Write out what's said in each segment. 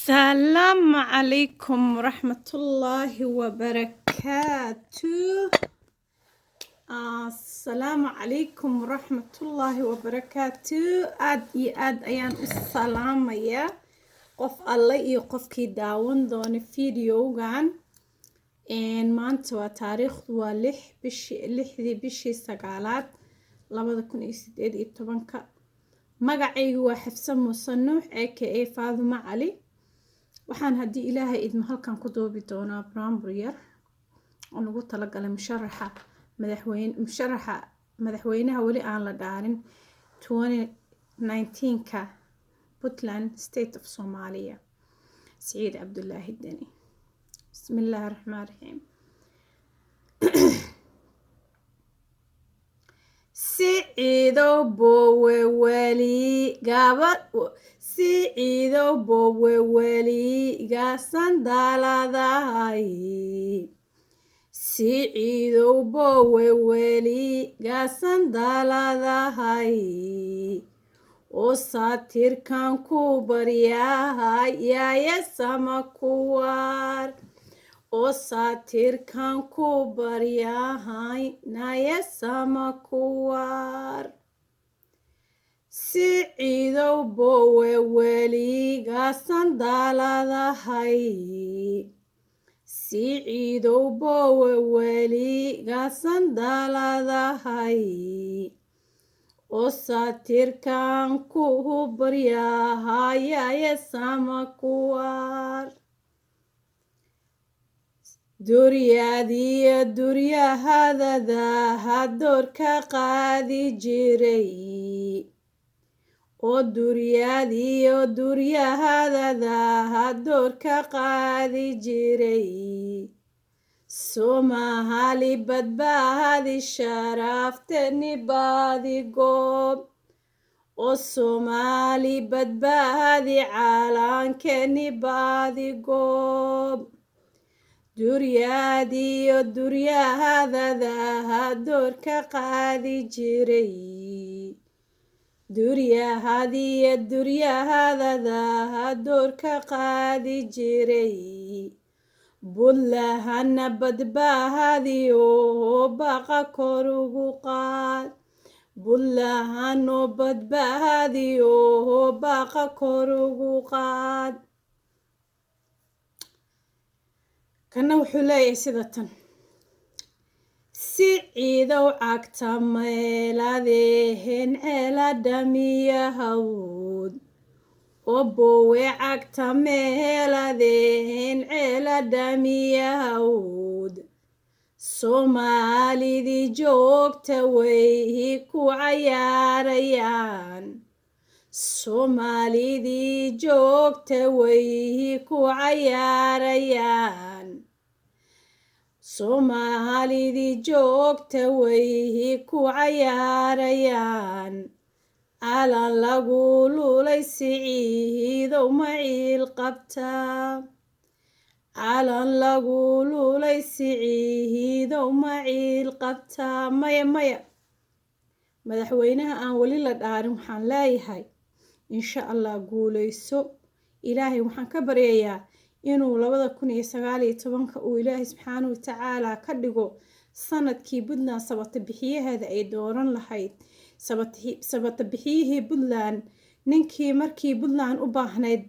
السلام عليكم ورحمة الله وبركاته. السلام عليكم ورحمة الله وبركاته. آد أيان السلام يا قف الله يقف كي داون دون فيديو غان إن مانتوا تاريخ ولح ذي بشي سقالات لابد كون يسديد إتبانك مقعي هو حفصة مصنوح aka فاطمة علي. waxaan haddii ilaahay idmo halkan ku doobi doonaa brambur yar oo lagu talagalay madaxweynaha weli aan la dhaarin 2019ka Puntland State of Somalia Saciid Cabdullaahi Deni. Bismillaahi Raxmaani Raxiim. Siciido bowe weli gabad Siciido bowe weli gasan daladahay Siciido bowe weli gasan daladahay oo saatirkan ku baryahay yaaya sama kuwar oo saatirkan ku baryahay naaya sama kuwar Siciido bowe weli gasan daladahay Siciido bowe weli gasan daladahay oo saatirkan ku baryahay yaaya sama kuwar duryahadada hadoorka qaadi jiray oo duryahadada hadoorka qaadi jiray Soomaali badbaadi sharaftani baadi goob oo Soomaali badbaadi calankani baadi goob duryahadada hadoorka qaadi jiray duryahadada hadoorka qaadi jiray bullahana badbaadi oo baqa kor ugu qaad bullahano badbaadi oo baqa kor ugu qaad kana wuxuu leeyahay sida tan Siciidow cagta meeladeen ceela dhamiyahawd oo bowe cagta meeladeen ceela dhamiyahawd Soomaalidii joogta way ku cayaarayaan Soomaalidii joogta way ku cayaarayaan Soomaalidii joogta way ku cayaarayaan calan lagu lulay Siciidow maciil qabtaa calan lagu lulay Siciidow maciil qabtaa maya madaxweynaha aan weli la dhaarin waxaan leeyahay insha Allah guuleyso ilaahay waxaan ka baryayaa inuu 2019 uu ilaahay subxaanahu wa tacaala ka dhigo sanadkii Puntland sabata bixiyaheeda ay dooran lahayd sabata bixiyihii Puntland ninkii markii Puntland u baahnayd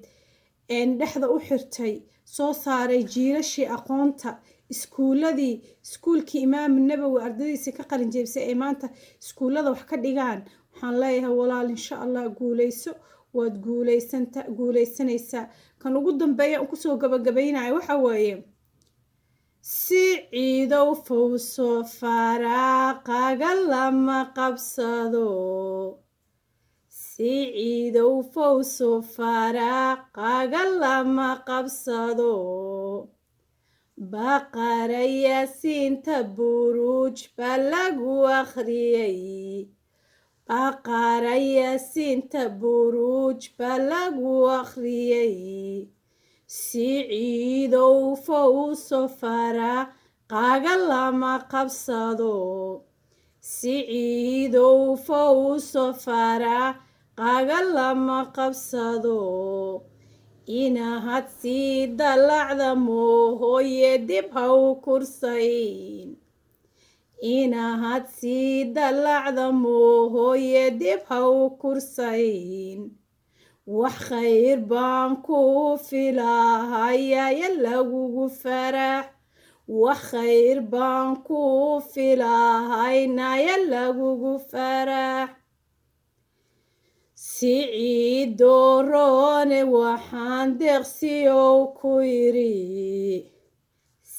dhexda u xirtay soo saaray jiilashii aqoonta iskuulkii Imaam Nabawi ardaydiisa ka qalin jebisay ee maanta iskuulada wax ka dhigaan waxaan leeyahay walaal insha Allah guuleyso waad guuleysanaysaa kan ugu dambeeya ku soo gabagabaynayo waxa weeye Siciidow fawso faraqaga lama qabsado Siciidow fawso faraqaga lama qabsado baqaraya siinta buruj balagu akhriyay baqaraya siinta buruj balagu akhriyay Siciidow fawso faraqaga lama qabsado Siciidow fawso faraqaga lama qabsado inaad sii dalacda moohooye dib ha u kursayn inaad sii dalacda moohooye dib ha u kursayn wax khayr baan ku filahayaya lagugu farax wax khayr baan ku filahaynaya lagugu farax siciidoorone waxaan deeqsiyow ku yidhi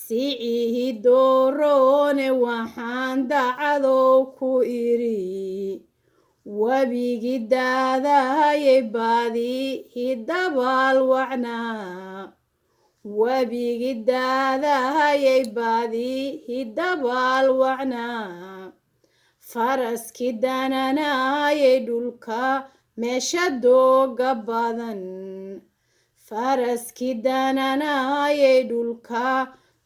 siciidoorone waxaan dacadow ku idhi wabigi daadahayay baadi hidabaal wacnaa wabigi daadahayay baadi hidabaal wacnaa faraski dananayay dhulka meesha dooga badan faraski dananayay dhulka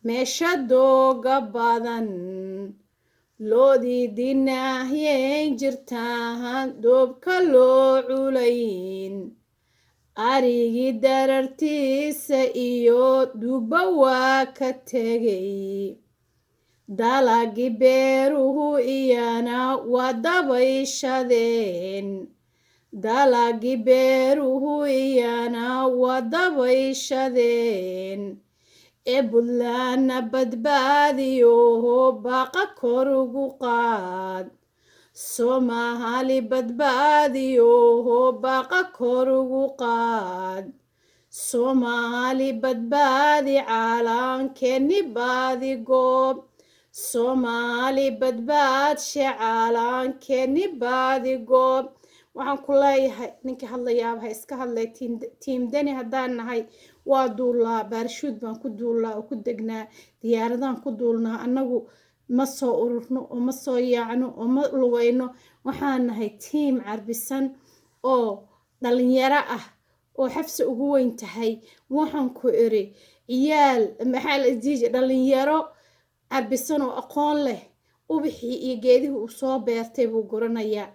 meesha dooga badan loodii dinaahyeyn jirtaan doobka loo culayn arigii darartiisa iyo duba waa ka tegay dalagii beeruhu iyana waa dabayshadeen dalagii beeruhu iyana waa dabayshadeen ee buntlandna badbaadiyoho baaqa kor ugu qaad soomaali badbaadiyoho baaqa kor ugu qaad soomaali badbaadi caalankeenni baadi goob soomaali badbaadshe caalankeenni baadi goob waxaan ku leeyahay ninkii hadlayaaba ha iska hadlay tiim dani haddaan nahay waa duullaa baarshuud baan ku duullaa oo ku degnaa diyaaradaan ku duulnaa annagu ma soo ururno oo ma soo yaacno oo ma lugayno waxaan nahay tiim carbisan oo dhalinyaro ah oo xafsa ugu weyn tahay waxaan ku iri ciyaal maxaa la jiiji dhalinyaro carbisan oo aqoon leh ubixii iyo geedihii uu soo beertay buu guranayaa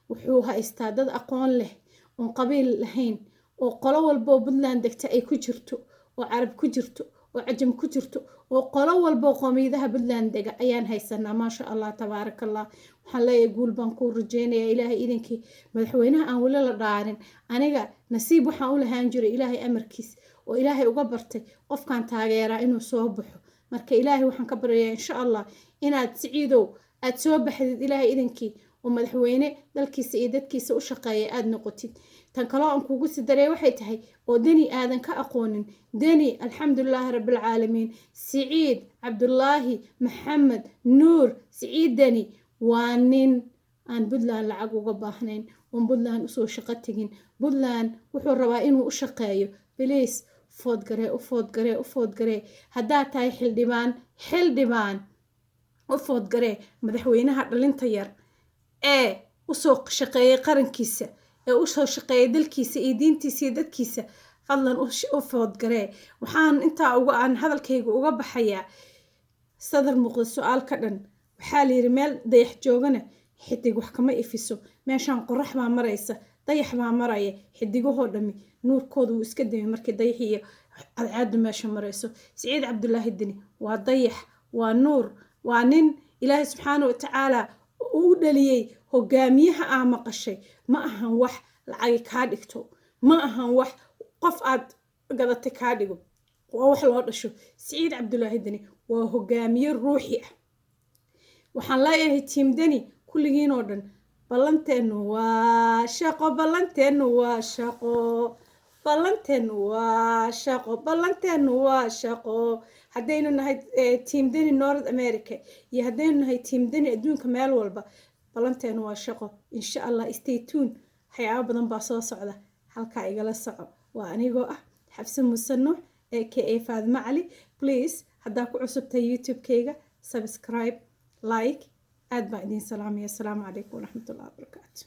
wuxuu haystaa dad aqoon leh oon qabiil lahayn oo qolo walboo puntland degta ay ku jirto oo carab ku jirto oo cajam ku jirto oo qolo walboo qowmiyadaha puntland dega ayaan haysanaa maasha allah tabaaraka allah waxaan leeyahay guul baan kuu rajeynayaa ilaahay idinkii madaxweynaha aan weli la dhaarin aniga nasiib waxaan u lahaan jiray ilaahay amarkiis oo ilaahay uga bartay qofkaan taageeraa inuu soo baxo marka ilaahay waxaan ka baryayaa insha allah inaad siciidow aad soo baxdid ilaahay idinkii oo madaxweyne dalkiisa iyo dadkiisa u shaqeeya aad noqotid tan kaloo aan kuugu sii daray waxay tahay oo dani aadan ka aqoonin dani alxamdulilaahi rabbilcaalamiin siciid cabdulaahi maxamed nuur siciid dani waa nin aan puntland lacag uga baahnayn oon puntland usoo shaqo tegin puntland wuxuu rabaa inuu u shaqeeyo biliis u foodgaree haddaad tahay xildhibaan u foodgaree madaxweynaha dhalinta yar ee usoo shaqeeyay qarankiisa ee usoo shaqeeyay dalkiisa iyo diintiisa iyo dadkiisa fadlan u foodgaree waxaan intaa aan hadalkayga uga baxayaa sadar muuqda su-aal ka dhan waxaa layidhi meel dayax joogana xidig wax kama ifiso meeshaan qorax baa maraysa dayax baa maraya xidigahoo dhami nuurkooda wuu iska dami markii dayaxiiyo cadcaadu meesha marayso siciid cabdulaahi deni waa dayax waa nuur waa nin ilaahay subxaana wa tacaala uu dhaliyey hogaamiyaha aa maqashay ma ahan wax lacagi kaa dhigto ma ahan wax qof aad gadatay kaa dhigo waa wax loo dhasho siciid cabdulaahi deni waa hogaamiye ruuxi ah waxaan leeyahay tiim deni kulligiin oo dhan ballanteenu waa shaqo ballanteenu waa shaqo ballanteenu waa shaqo ballanteenu waa shaqo haddaynu nahay tiim deni north america iyo haddaynu nahay tiim deni adduunka meel walba ballanteenu waa shaqo insha allah stay tune waxyaabo badan baa soo socda halkaa igala soco waa anigoo ah xabse muuse nuux aka faadimo cali please haddaa ku cusubtahay youtube-kayga subscribe like aad baan idiin salaamaya asalaamu calaykum waraxmatullahi wabarakaatu